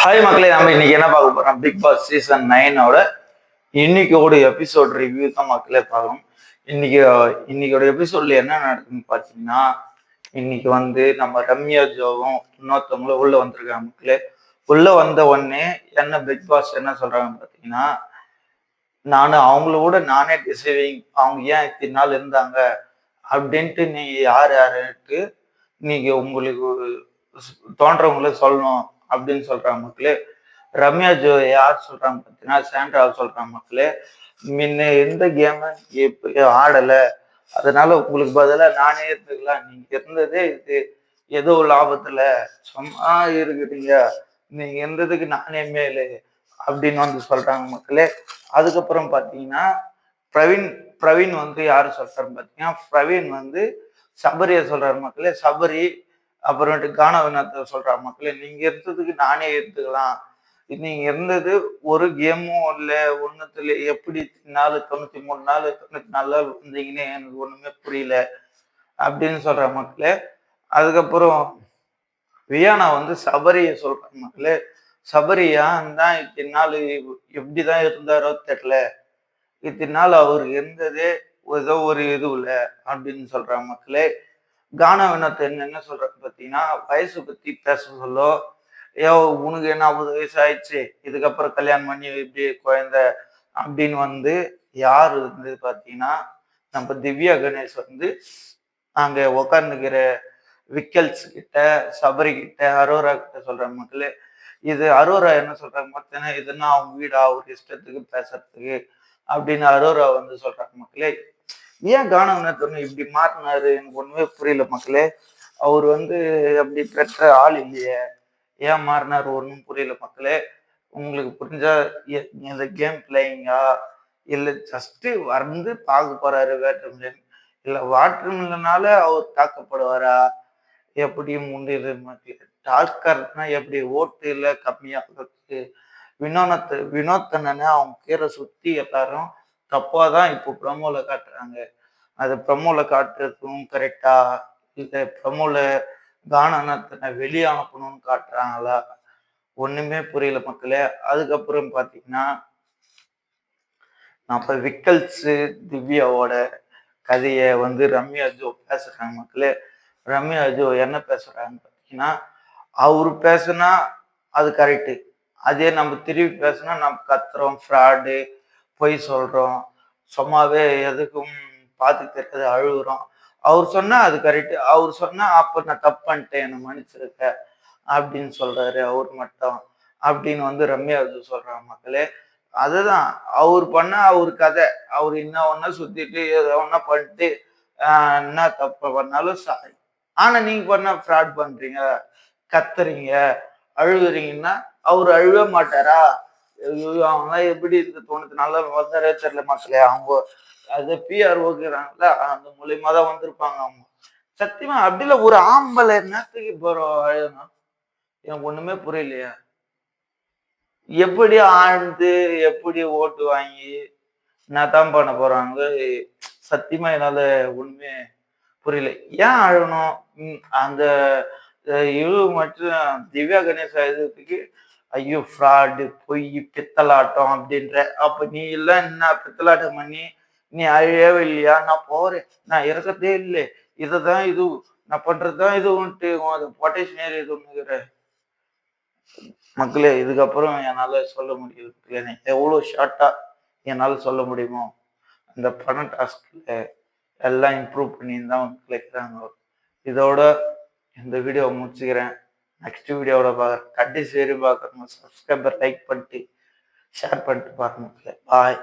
Hi மக்களே, நம்ம இன்னைக்கு என்ன பார்க்க போறோம்? பிக் பாஸ் சீசன் 9ஓட இன்னைக்கோட எபிசோட் ரிவ்யூ தான் மக்களே பார்க்கணும். இன்னைக்கோட எபிசோட்ல என்ன நடக்குதுன்னு பார்த்தீங்கன்னா, இன்னைக்கு நம்ம ரம்யா ஜோவும் இன்னொருத்தவங்களும் உள்ள வந்திருக்காங்க மக்களே. உள்ள வந்த உடனே என்ன பிக் பாஸ் என்ன சொல்றாங்க பார்த்தீங்கன்னா, நானே டிசைவிங், அவங்க ஏன் இத்தனை நாள் இருந்தாங்க அப்படின்ட்டு நீங்க யாருன்ட்டு நீங்க உங்களுக்கு தோன்றவங்கள சொல்லணும் அப்படின்னு சொல்றாங்க மக்களே. ரம்யா ஜோ யார் சொல்றாங்க பார்த்தீங்கன்னா, சாண்ட்ரா சொல்றாங்க மக்களே. முன்ன எந்த கேம ஆடல, அதனால உங்களுக்கு பதிலா நானே இருந்துக்கலாம். நீங்க இருந்ததே இது ஏதோ லாபத்துல சும்மா இருக்கிறீங்க, நீங்க இருந்ததுக்கு நானே மேலு அப்படின்னு சொல்றாங்க மக்களே. அதுக்கப்புறம் பாத்தீங்கன்னா பிரவீன் பிரவீன் யாரு சொல்றாரு பாத்தீங்கன்னா, பிரவீன் சபரிய சொல்றாரு மக்களே. சபரி அப்புறமேட்டு கானவனத்தை சொல்றாரு மக்களே. நீங்க இருந்ததுக்கு நானே எடுத்துக்கலாம், நீங்க இருந்தது ஒரு கேமும் இல்ல, ஒண்ணுத்துல எப்படி 93 நாள் 94 நாள் இருந்தீங்கன்னு எனக்கு ஒண்ணுமே புரியல அப்படின்னு சொல்ற மக்களே. அதுக்கப்புறம் வியானா சபரிய சொல்ற மக்களே. சபரியா தான் இத்தனை நாள் எப்படிதான் இருந்தாரோ தெரியல, இத்தனை நாள் அவர் இருந்ததே ஏதோ ஒரு இது இல்ல அப்படின்னு சொல்றாங்க மக்களே. கானா வினோத் என்ன சொல்றாரு பார்த்தீங்கன்னா, வயசு பத்தி பேச சொல்லோ, ஏ உனக்கு என்ன 50 வயசு ஆயிடுச்சு, இதுக்கப்புறம் கல்யாணம் பண்ணி இப்படி குழந்தை அப்படின்னு யார் பார்த்தீங்கன்னா, நம்ம திவ்யா கணேஷ் அங்க உட்கார்ந்துக்கிற விக்கல்ஸ் கிட்ட, சபரி கிட்ட, அரோரா கிட்ட சொல்ற மக்களே. இது அரோரா என்ன சொல்றாங்க பார்த்தீங்கன்னா, இதுன்னா அவங்க வீடா ஒரு இஷ்டத்துக்கு பேசுறதுக்கு அப்படின்னு அரோரா சொல்றாங்க மக்களே. ஏன் கானவனத்தொன்னு இப்படி மாறினாரு எனக்கு ஒண்ணுமே புரியல மக்களே. அவர் அப்படி பெற்ற ஆள் இல்லையே, ஏன் மாறினாரு ஒன்றும் புரியல மக்களே. உங்களுக்கு புரிஞ்சா இந்த கேம் பிளேயிங்கா, இல்ல ஜஸ்ட் பார்க்க போறாரு வேட்டர்மில்லன், இல்ல வாட்டர்மில்லனால அவர் தாக்கப்படுவாரா, எப்படி முன்னிரு டாஸ்கர்னா எப்படி ஓட்டு இல்ல கம்மியாகிறதுக்கு வினோத்தனனை அவங்க கீரை சுத்தி எல்லாரும் தப்பாதான் இப்போ ப்ரமோல காட்டுறாங்க. அது ப்ரமோல காட்டுறதுக்கும் கரெக்டா, இல்ல ப்ரமோல கானனத்தனை வெளியே அனுப்பணும்னு காட்டுறாங்களா, ஒண்ணுமே புரியல மக்களே. அதுக்கப்புறம் பாத்தீங்கன்னா, நம்ம விக்கல்ஸ் திவ்யாவோட கதையை ரம்யா ஜோ பேசுறாங்க மக்களே. ரம்யா ஜோ என்ன பேசுறாங்க பார்த்தீங்கன்னா, அவரு பேசுனா அது கரெக்டு, அதே நம்ம திருப்பி பேசுனா நம்ம கத்துறோம், ஃப்ராடு, பொய் சொல்றோம், சும்மாவே எதுக்கும் பார்த்து தெரியாது அழுகுறோம். அவர் சொன்னா அது கரெக்டு, அவர் சொன்னா அப்ப நான் தப்பு பண்ணிட்டேன் என்னை மன்னிச்சிருக்க அப்படின்னு சொல்றாரு அவர் மட்டும் அப்படின்னு ரம்யா ஜோ சொல்றாங்க மக்களே. அதுதான் அவர் பண்ண அவர் கதை, அவர் இன்னும் ஒன்னா சுத்திட்டு ஏதோ ஒன்னா பண்ணிட்டு என்ன தப்பு பண்ணாலும் சாரி. ஆனா நீங்க பண்ண ஃப்ராட் பண்றீங்க, கத்துறீங்க, அழுகுறீங்கன்னா அவர் அழுவே மாட்டாரா? அவங்களாம் எப்படி இருக்கு 94 வந்தாரே தெரியல மக்களே. அவங்க அது பிஆர் ஓக்குறாங்கல்ல, அந்த மூலியமா தான் வந்திருப்பாங்க அவங்க. சத்தியமா அப்படில ஒரு ஆம்பளை நேரத்துக்கு போறோம் அழுகணும், எனக்கு ஒண்ணுமே புரியலையா. எப்படி ஆழ்ந்து எப்படி ஓட்டு வாங்கி என்னதான் பண்ண போறாங்க, சத்தியமா என்னால ஒண்ணுமே புரியல. ஏன் அழணும்? அந்த இவரு மட்டும் திவ்யா கணேஷ் எழுதுறதுக்கு ஐயோ ஃப்ராடு, பொய், பித்தலாட்டம் அப்படின்ற. அப்ப நீ எல்லாம் என்ன பித்தலாட்டம் பண்ணி நீ அழியவே இல்லையா? நான் போறேன், நான் இறக்கத்தே இல்லை, இதுதான் இது, நான் பண்றதுதான் இதுன்ட்டு பொட்டேஷன் ஏறி இதுங்கிற மக்களே. இதுக்கப்புறம் என்னால சொல்ல முடியுது, எவ்வளவு ஷார்ட்டா என்னால சொல்ல முடியுமோ அந்த பண டாஸ்க்ல எல்லாம் இம்ப்ரூவ் பண்ணி தான் கேட்குறாங்க. இதோட இந்த வீடியோவை முடிச்சுக்கிறேன். நெக்ஸ்ட் வீடியோவோட பார்க்குறேன். கடைசி வரையும் பார்க்குறவங்க சப்ஸ்கிரைபர் லைக் பண்ணிட்டு ஷேர் பண்ணிட்டு பாருங்க. பாய்.